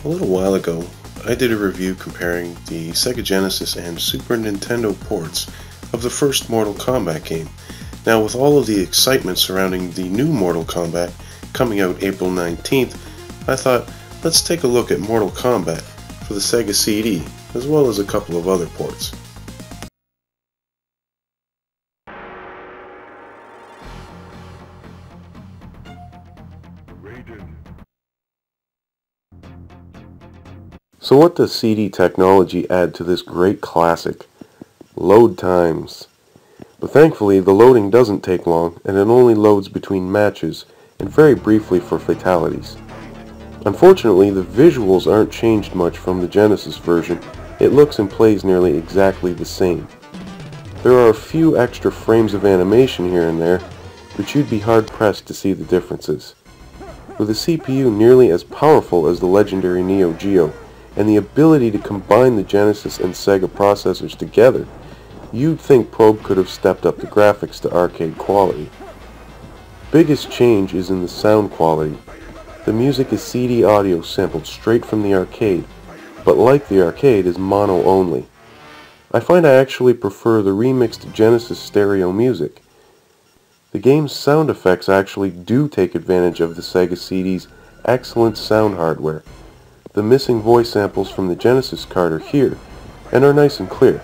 A little while ago, I did a review comparing the Sega Genesis and Super Nintendo ports of the first Mortal Kombat game. Now, with all of the excitement surrounding the new Mortal Kombat coming out April 19th, I thought, let's take a look at Mortal Kombat for the Sega CD, as well as a couple of other ports. So what does CD technology add to this great classic? Load times. But thankfully the loading doesn't take long, and it only loads between matches and very briefly for fatalities. Unfortunately, the visuals aren't changed much from the Genesis version. It looks and plays nearly exactly the same. There are a few extra frames of animation here and there, but you'd be hard pressed to see the differences. With a CPU nearly as powerful as the legendary Neo Geo, and the ability to combine the Genesis and Sega processors together, you'd think Probe could have stepped up the graphics to arcade quality. Biggest change is in the sound quality. The music is CD audio sampled straight from the arcade, but like the arcade is mono only. I find I actually prefer the remixed Genesis stereo music. The game's sound effects actually do take advantage of the Sega CD's excellent sound hardware. The missing voice samples from the Genesis card are here, and are nice and clear,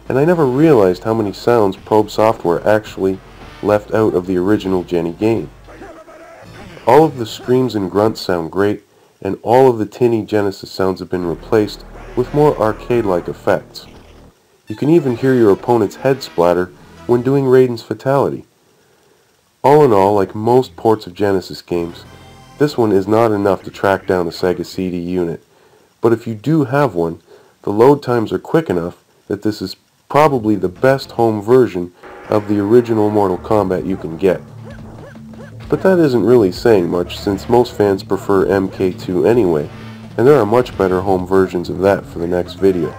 and I never realized how many sounds Probe software actually left out of the original Jenny game. All of the screams and grunts sound great, and all of the tinny Genesis sounds have been replaced with more arcade-like effects. You can even hear your opponent's head splatter when doing Raiden's fatality. All in all, like most ports of Genesis games, this one is not enough to track down a Sega CD unit, but if you do have one, the load times are quick enough that this is probably the best home version of the original Mortal Kombat you can get. But that isn't really saying much, since most fans prefer MK2 anyway, and there are much better home versions of that for the next video.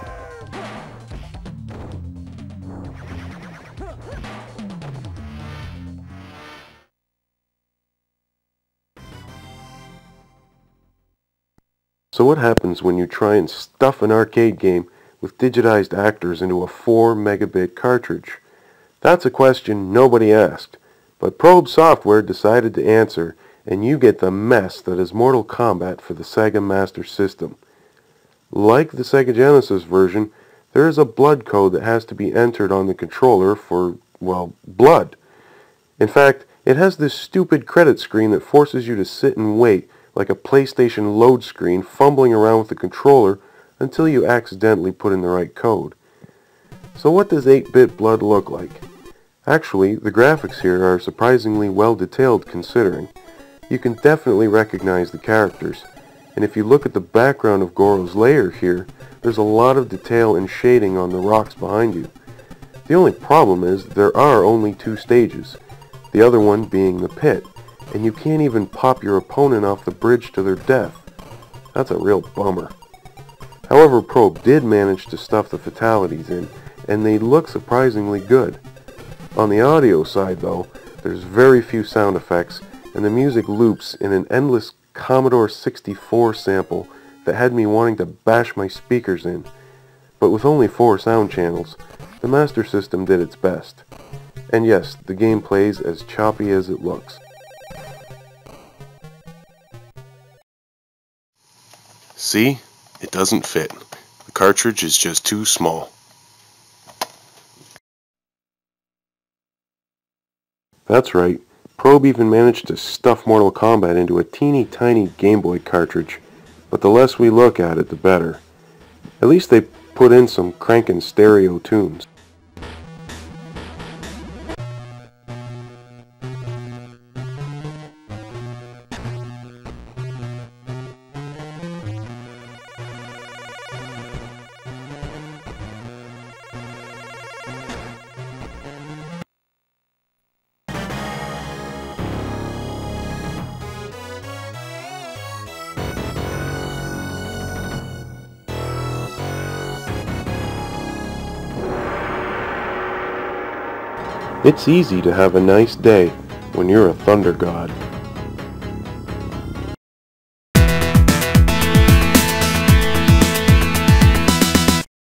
So what happens when you try and stuff an arcade game with digitized actors into a 4 megabit cartridge? That's a question nobody asked, but Probe Software decided to answer, and you get the mess that is Mortal Kombat for the Sega Master System. Like the Sega Genesis version, there is a blood code that has to be entered on the controller for, well, blood. In fact, it has this stupid credit screen that forces you to sit and wait like a PlayStation load screen, fumbling around with the controller until you accidentally put in the right code. So what does 8-bit blood look like? Actually, the graphics here are surprisingly well detailed considering. You can definitely recognize the characters, and if you look at the background of Goro's lair here, there's a lot of detail and shading on the rocks behind you. The only problem is there are only 2 stages, the other one being the pit, and you can't even pop your opponent off the bridge to their death. That's a real bummer. However, Probe did manage to stuff the fatalities in, and they look surprisingly good. On the audio side though, there's very few sound effects, and the music loops in an endless Commodore 64 sample that had me wanting to bash my speakers in. But with only 4 sound channels, the Master System did its best. And yes, the game plays as choppy as it looks. See? It doesn't fit. The cartridge is just too small. That's right. Probe even managed to stuff Mortal Kombat into a teeny tiny Game Boy cartridge, but the less we look at it, the better. At least they put in some crankin' stereo tunes. It's easy to have a nice day when you're a thunder god.